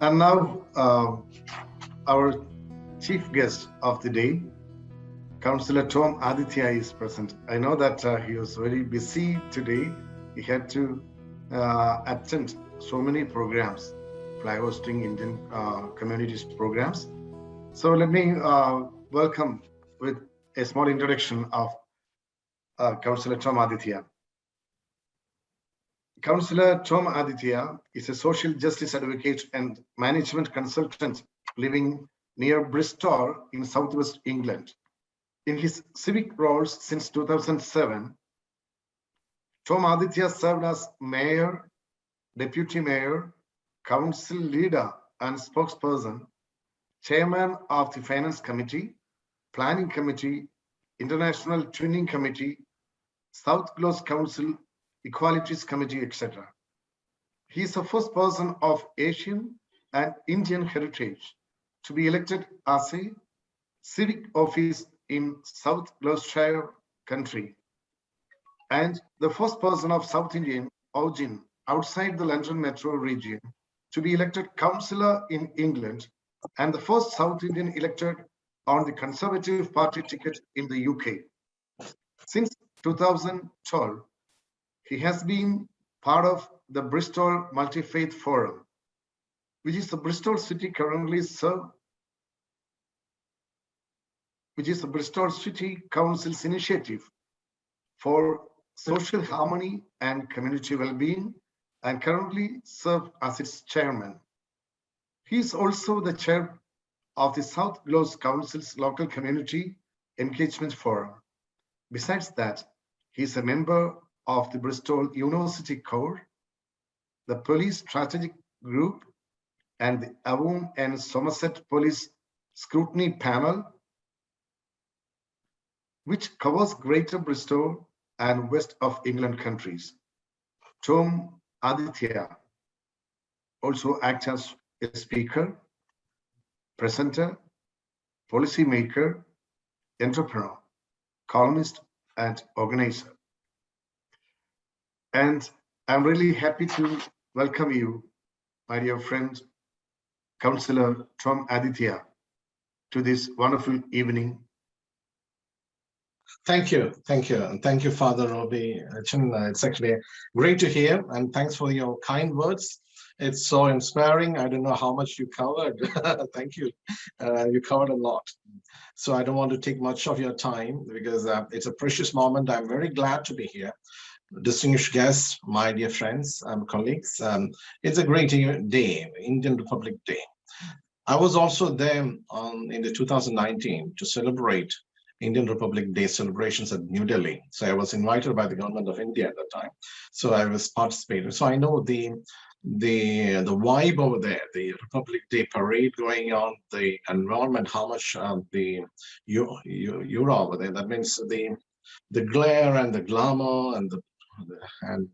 And now our chief guest of the day, Councillor Tom Aditya, is present. I know that he was very busy today. He had to attend so many programs, flag hosting Indian communities programs. So let me welcome with a small introduction of Councillor Tom Aditya. Councillor Tom Aditya is a social justice advocate and management consultant living near Bristol in southwest England. In his civic roles since 2007, Tom Aditya served as mayor, deputy mayor, council leader and spokesperson, chairman of the finance committee, planning committee, international twinning committee, South Gloss Council, Equalities Committee, etc. He is the first person of Asian and Indian heritage to be elected as a civic office in South Gloucestershire country, and the first person of South Indian origin outside the London metro region to be elected councillor in England, and the first South Indian elected on the Conservative Party ticket in the UK. Since 2012, he has been part of the Bristol Multi-Faith Forum, which is the Bristol City currently served, which is the Bristol City Council's initiative for social harmony and community well-being, and currently served as its chairman. He is also the chair of the South Gloss Council's local community engagement forum. Besides that, he is a member of the Bristol University Corps, the Police Strategic Group, and the Avon and Somerset Police Scrutiny Panel, which covers Greater Bristol and West of England countries. Tom Aditya also acts as a speaker, presenter, policymaker, entrepreneur, columnist, and organizer. And I'm really happy to welcome you, my dear friend, Councillor Tom Aditya, to this wonderful evening. Thank you, and thank you, Father Robbie. It's actually great to hear, and thanks for your kind words. It's so inspiring. I don't know how much you covered. Thank you. You covered a lot. So I don't want to take much of your time because it's a precious moment. I'm very glad to be here. Distinguished guests, my dear friends and colleagues, it's a great day, Indian Republic Day. I was also there in the 2019 to celebrate Indian Republic Day celebrations at New Delhi. So I was invited by the government of India at that time. So I was participating. So I know the vibe over there, the Republic Day parade going on, the environment, how much the you're over there. That means the glare and the glamour and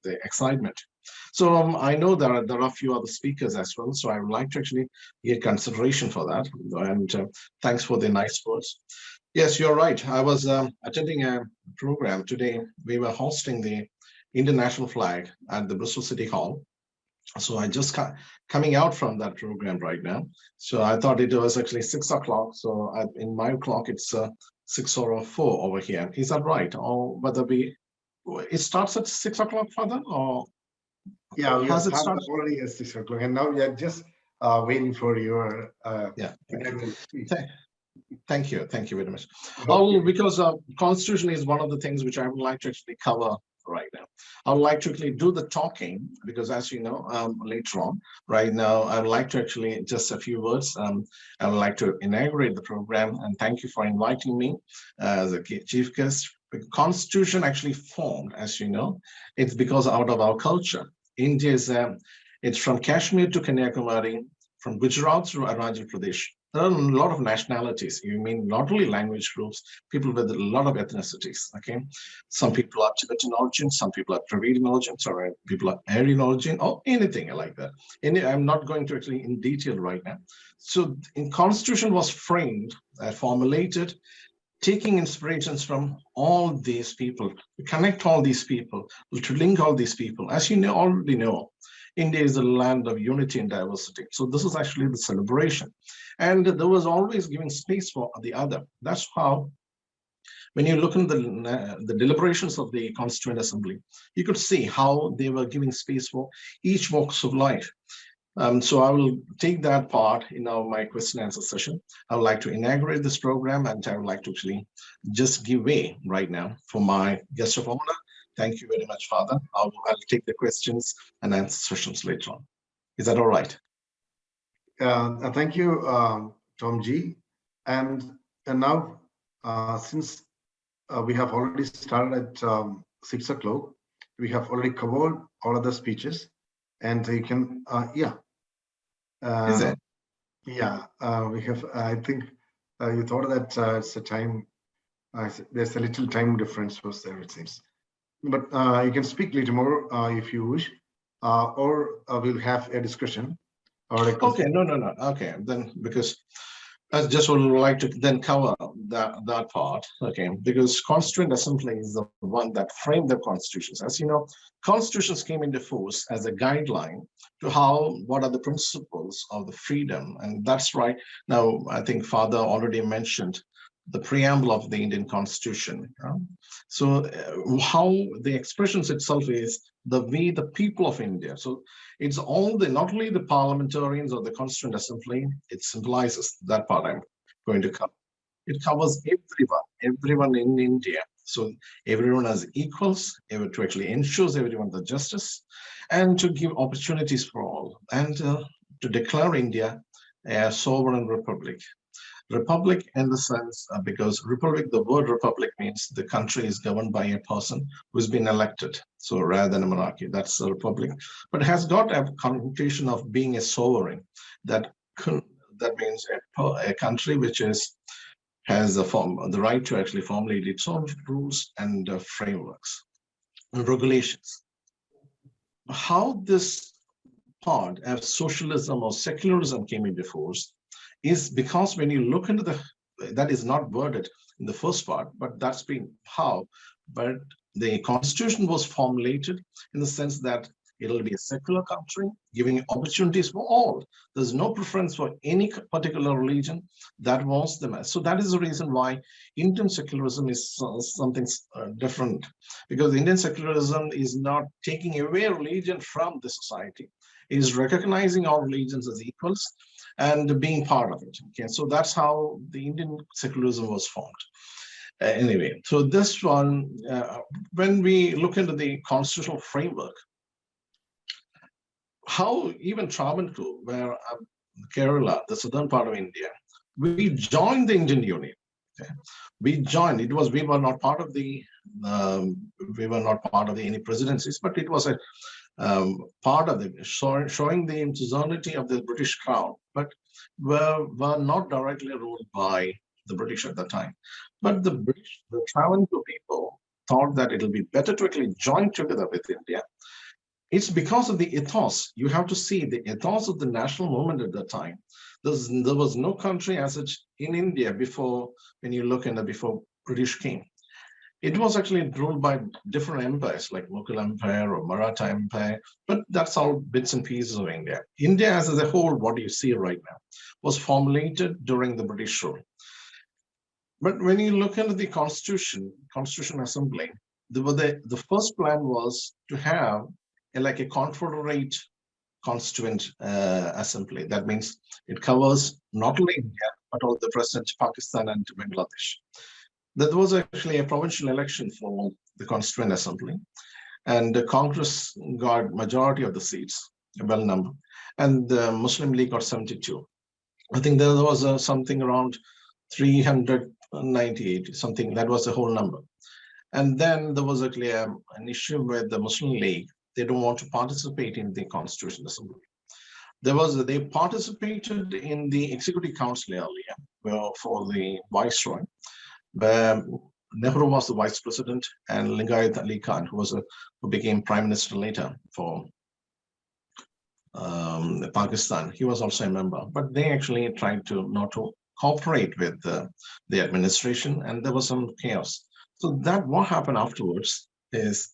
the excitement. So I know there are a few other speakers as well. So I would like to actually get consideration for that. And thanks for the nice words. Yes, you're right. I was attending a program today. We were hosting the Indian national flag at the Bristol City Hall. So I just coming out from that program right now. So I thought it was actually 6 o'clock. So in my clock, it's 6:04 over here. Is that right? Or whether it starts at 6 o'clock, Father? Or yeah, has it started already at 6 o'clock, and now we are just waiting for your Thank you very much. Oh, because Constitution is one of the things which I would like to actually cover right now. I would like to actually do the talking because, as you know, later on, right now, I would like to actually just a few words. I would like to inaugurate the program, and thank you for inviting me as a chief guest. The Constitution actually formed, as you know, it's because out of our culture. India is it's from Kashmir to Kanyakumari, from Gujarat to Arunachal Pradesh. There are a lot of nationalities. You mean not only language groups, people with a lot of ethnicities. Okay, some people are Tibetan origin, some people are Dravidian origin, sorry, people are Aryan origin, or anything like that. I'm not going to actually in detail right now. So, in Constitution was framed, formulated, taking inspirations from all these people, to connect all these people, to link all these people. As you know, already know, India is a land of unity and diversity. So this is actually the celebration. And there was always giving space for the other. That's how, when you look in the deliberations of the Constituent Assembly, you could see how they were giving space for each walks of life. So I will take that part in my question and answer session. I would like to inaugurate this program, and I would like to actually just give way right now for my guest of honor. Thank you very much, Father. I'll take the questions and answer sessions later on. Is that all right? Thank you, Tom G. And now, since we have already started at 6 o'clock, we have already covered all of the speeches, and you can, yeah. Is it? Yeah, we have, I think you thought that it's a time, there's a little time difference was there, it seems. But you can speak a little more if you wish, or we'll have a discussion. Okay, no. Okay, then because I just would like to then cover that part, okay, because Constituent Assembly is the one that framed the constitutions. As you know, constitutions came into force as a guideline to what are the principles of the freedom, and that's right. Now, I think Father already mentioned the preamble of the Indian Constitution. So how the expressions itself is the we, the people of India. So it's not only the parliamentarians or the Constituent Assembly, it symbolizes that part I'm going to cover. It covers everyone in India. So everyone as equals, to actually ensures everyone the justice, and to give opportunities for all, and to declare India a sovereign republic. Republic in the sense, because republic, the word republic means the country is governed by a person who's been elected. So rather than a monarchy, that's a republic, but has got a connotation of being a sovereign. That means a country which has the right to actually formulate its own rules and frameworks and regulations. How this part of socialism or secularism came into force is because when you look into that is not worded in the first part, but that's been how, but the constitution was formulated in the sense that it'll be a secular country, giving opportunities for all. There's no preference for any particular religion. That was the mess. So that is the reason why Indian secularism is something different, because Indian secularism is not taking away religion from the society. It is recognizing all religions as equals and being part of it. Okay, so that's how the Indian secularism was formed. Anyway, so this one, when we look into the constitutional framework, how even Travancore, where Kerala, the southern part of India, we joined the Indian Union. Okay? We joined. We were not part of any presidencies, but it was a part of showing the suzerainty of the British Crown, but were not directly ruled by the British at that time. But the Travancore people thought that it'll be better to actually join together with India. It's because of the ethos. You have to see the ethos of the national movement at that time. There was no country as such in India before, when you look into before British came. It was actually ruled by different empires like Mughal Empire or Maratha Empire, but that's all bits and pieces of India. India as a whole, what you see right now, was formulated during the British rule. But when you look into the Constitution Assembly, the first plan was to have like a confederate constituent assembly. That means it covers not only India, but all the present Pakistan and Bangladesh. There was actually a provincial election for the Constituent Assembly, and the Congress got majority of the seats, a well number, and the Muslim League got 72. I think there was something around 398, something, that was the whole number. And then there was actually an issue with the Muslim League. They don't want to participate in the Constituent Assembly. They participated in the Executive Council earlier for the Viceroy, where Nehru was the vice president, and Lingayat Ali Khan, who became prime minister later for Pakistan, he was also a member. But they actually tried not to cooperate with the administration, and there was some chaos. So that what happened afterwards is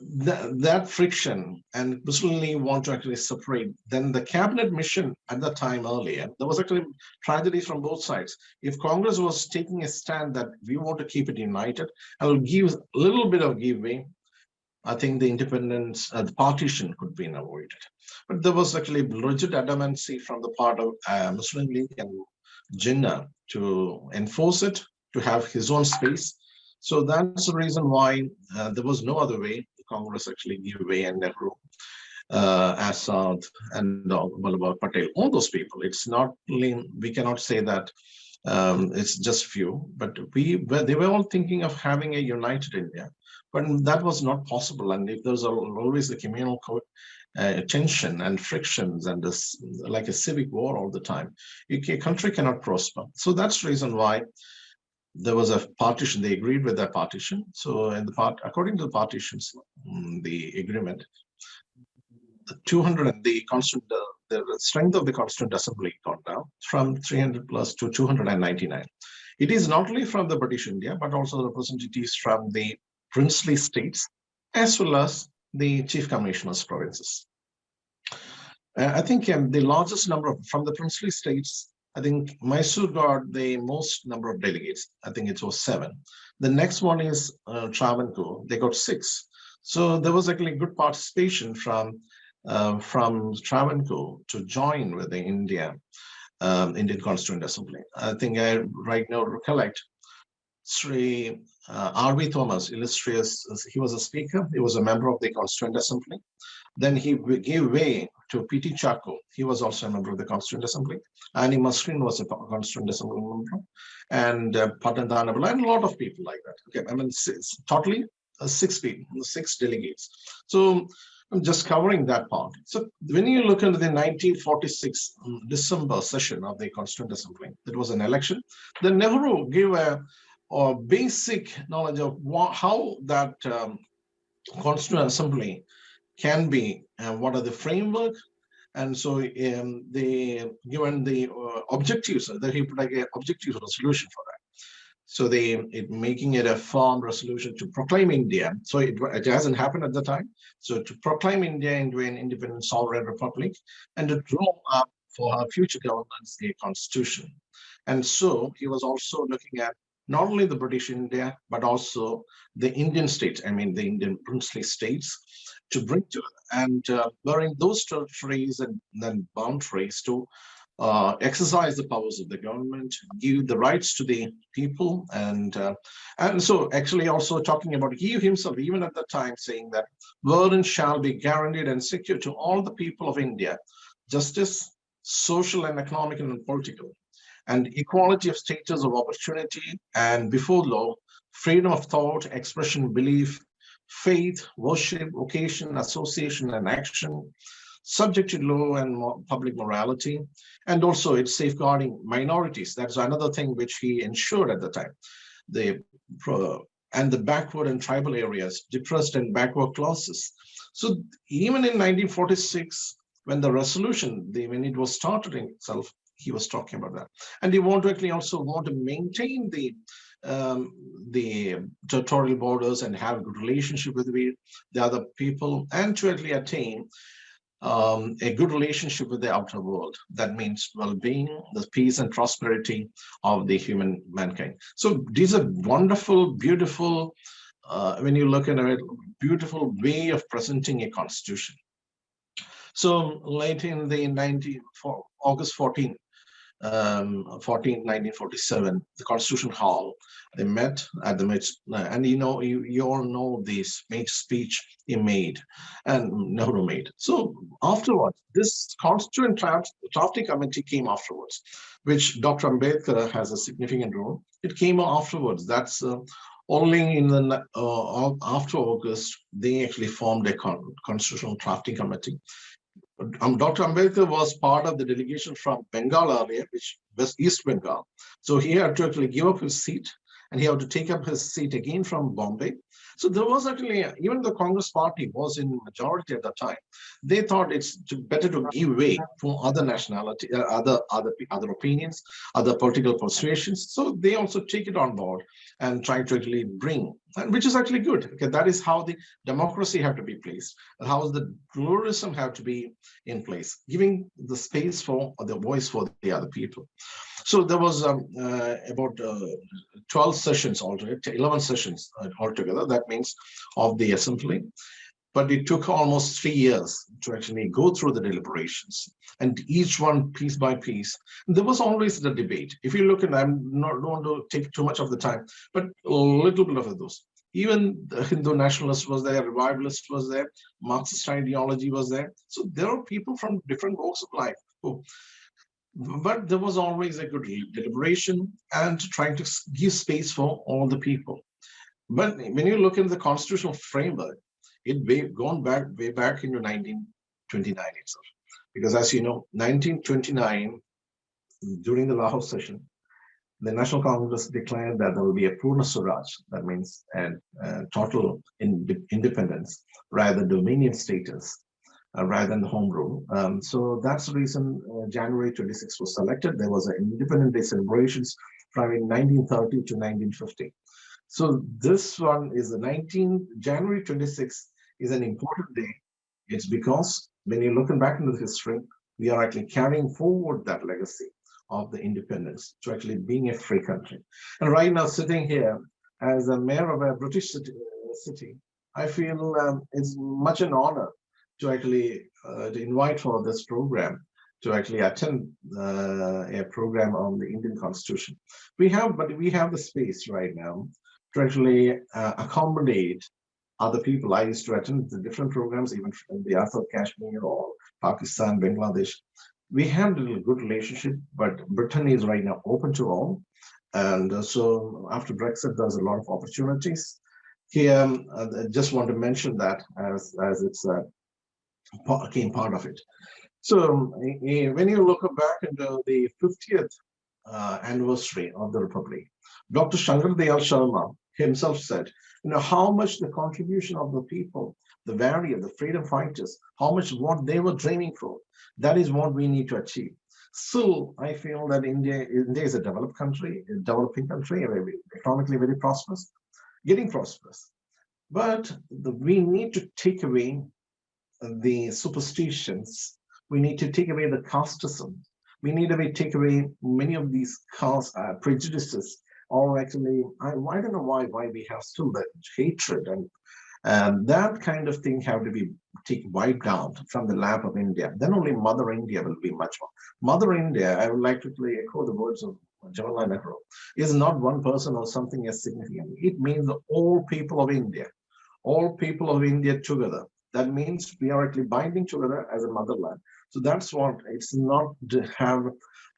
that friction, and Mussolini want to actually separate. Then the cabinet mission at the time earlier, there was actually tragedy from both sides. If Congress was taking a stand that we want to keep it united, and will give a little bit of give-way, I think the independence, the partition could be avoided. But there was actually rigid adamancy from the part of Muslim League and Jinnah to enforce it, to have his own space. So that's the reason why there was no other way. The Congress actually gave way, and Nehru, Assad, and Vallabhbhai Patel, all those people. It's not, we cannot say that it's just few, but they were all thinking of having a united India, but that was not possible. And if there's always a communal tension and frictions and this, like a civic war all the time, a country cannot prosper. So that's the reason why there was a partition. They agreed with that partition. So in the according to the partitions, the agreement, 200, the strength of the Constituent Assembly got down from 300 plus to 299. It is not only from the British India, but also representatives from the princely states, as well as the chief commissioners provinces. I think the largest number from the princely states, I think Mysore got the most number of delegates. I think it was 7. The next one is Travancore. They got 6. So there was actually good participation from Travancore to join with the Indian Constituent Assembly. I think I right now recollect Sri R.V. Thomas, illustrious, he was a speaker, he was a member of the Constituent Assembly. Then he gave way to P.T. Chacko. He was also a member of the Constituent Assembly. Annie Musgreen was a Constituent Assembly member, and Patan Dhanabala, and a lot of people like that. Okay, I mean, totally 6 people, 6 delegates. So I'm just covering that part. So when you look into the 1946 December session of the Constituent Assembly, it was an election. Then Nehru gave a basic knowledge of how that Constituent Assembly can be, what are the framework, and so they given the objectives, that he put like an objective resolution for that. So making it a firm resolution to proclaim India. So it hasn't happened at the time. So to proclaim India into an independent sovereign republic, and to draw up for her future governance a constitution. And so he was also looking at not only the British India, but also the Indian states, I mean the Indian princely states, to bring together, and wherein those territories and then boundaries to exercise the powers of the government, give the rights to the people, and so actually also talking about he himself, even at the time, saying that wherein shall be guaranteed and secure to all the people of India justice, social and economic and political, and equality of status of opportunity and before law, freedom of thought, expression, belief, faith, worship, vocation, association, and action, subject to law and public morality, and also it's safeguarding minorities. That's another thing which he ensured at the time. And the backward and tribal areas, depressed and backward classes. So even in 1946, when the resolution, when it was started in itself, he was talking about that. And he also want to maintain the territorial borders and have a good relationship with the other people, and to actually attain a good relationship with the outer world. That means well-being, the peace and prosperity of the mankind. So these are wonderful, beautiful, when you look at it, beautiful way of presenting a constitution. So late in the August 14, 1947, the Constitution Hall, they met at the midst, and you all know this major speech he made and Nehru made. So afterwards, this Constituent Drafting Committee came afterwards, which Dr. Ambedkar has a significant role. It came afterwards. That's only in the after August, they actually formed a Constitutional Drafting Committee. Dr. Ambedkar was part of the delegation from Bengal earlier, which was East Bengal. So he had to actually give up his seat, and he had to take up his seat again from Bombay. So there was actually, even the Congress party was in majority at the time. They thought it's better to give way for other nationality, other opinions, other political persuasions. So they also take it on board and try to actually bring, and which is actually good. Okay, that is how the democracy have to be placed, and how the pluralism have to be in place, giving the space for the voice for the other people. So there was about 12 sessions altogether, 11 sessions altogether. That means of the assembly. But it took almost 3 years to actually go through the deliberations, and each one piece by piece. There was always the debate. If you look at, I'm not don't want to take too much of the time, but a little bit of those. Even the Hindu nationalist was there, revivalist was there, Marxist ideology was there. So there are people from different walks of life who, but there was always a good deliberation and trying to give space for all the people. But when you look at the constitutional framework, it gone back way back into 1929 itself. Because as you know, 1929, during the Lahore session, the National Congress declared that there will be a Purna Swaraj, that means total independence, rather than dominion status, rather than the home rule. So that's the reason January 26 was selected. There was an Independence Day celebrations from 1930 to 1950. So this one is the January 26 is an important day. It's because when you're looking back into the history, we are actually carrying forward that legacy of the independence to actually being a free country. And right now, sitting here as a mayor of a British city, I feel it's much an honor to actually to invite for this program, to actually attend a program on the Indian Constitution. We have the space right now to actually accommodate other people. I used to attend the different programs, even in the Azad Kashmir or Pakistan, Bangladesh. We have a good relationship, but Britain is right now open to all. And so after Brexit, there's a lot of opportunities. Here, I just want to mention that as it's came part of it. So when you look back into the 50th anniversary of the Republic, Dr. Shankar Dayal Sharma himself said, how much the contribution of the people, the warrior, the freedom fighters, how much what they were dreaming for, that is what we need to achieve. So I feel that India is a developed country, a developing country, economically very prosperous, getting prosperous. But we need to take away the superstitions. We need to take away the casteism. We need to take away many of these prejudices, or actually, I don't know why we have still that hatred, and that kind of thing have to be wiped out from the lap of India. Then only Mother India will be much more. Mother India, I would like to echo the words of Jawaharlal Nehru, is not one person or something as significant. It means all people of India together. That means we are actually binding together as a motherland. So that's what it's not to have.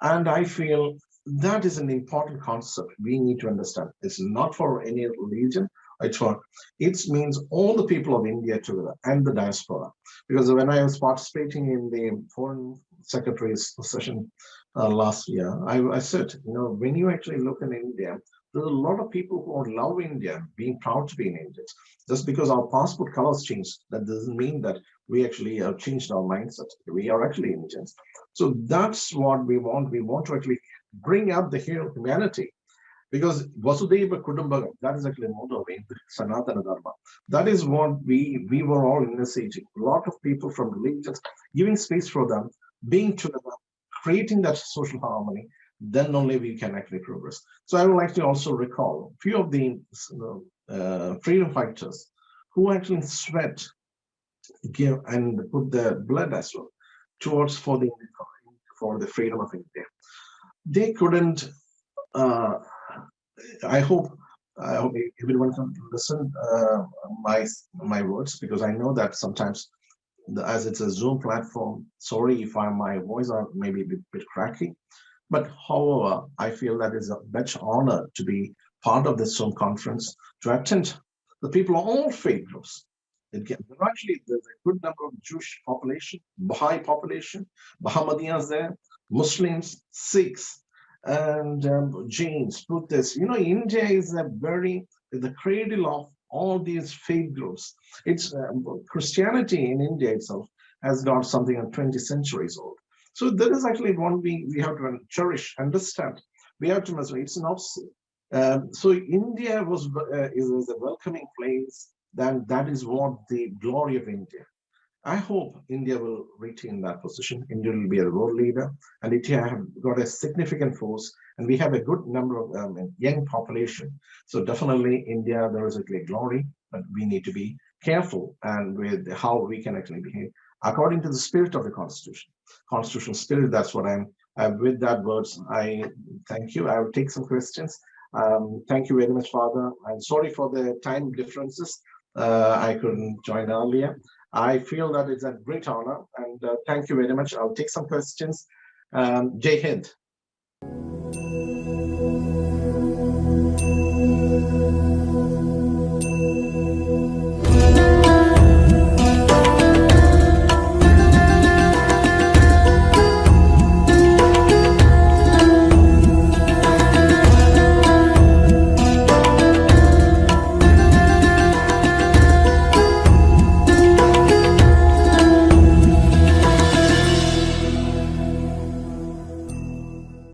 And I feel that is an important concept we need to understand. It's not for any religion. It means all the people of India together and the diaspora. Because when I was participating in the Foreign Secretary's session last year, I said, when you actually look in India, there's a lot of people who love India, being proud to be in India. Just because our passport colors changed, that doesn't mean that we actually have changed our mindset. We are actually Indians. So that's what we want. We want to actually bring up the humanity. Because Vasudeva Kudumbagam, that is actually a motto in Sanatana Dharma. That is what we were all initiating. A lot of people from religions, giving space for them, being together, creating that social harmony, then only we can actually progress. So I would like to also recall a few of the freedom fighters who actually sweat, give, and put their blood as well towards for the freedom of India. They couldn't. I hope everyone can listen my words, because I know that sometimes, as it's a Zoom platform, sorry if my voice are maybe a bit cracky, but however, I feel that it's a much honor to be part of this Zoom conference, to attend the people of all faith groups. There's a good number of Jewish population, Baha'i population, Bahamadia there, Muslims, Sikhs, and Jains, Buddhists. India is the cradle of all these faith groups. It's Christianity in India itself has got something of 20 centuries old. So there is actually one we have to cherish, understand. We have to measure. It's an obstacle. So India is a welcoming place. Then that is what the glory of India. I hope India will retain that position. India will be a world leader, and India have got a significant force, and we have a good number of young population. So definitely, India, there is a great glory, but we need to be careful and with how we can actually behave according to the spirit of the Constitution. Constitutional spirit. That's what I'm. With that words, I thank you. I will take some questions. Thank you very much, Father. I'm sorry for the time differences. I couldn't join earlier. I feel that it's a great honor, and thank you very much. I'll take some questions. Jai Hind.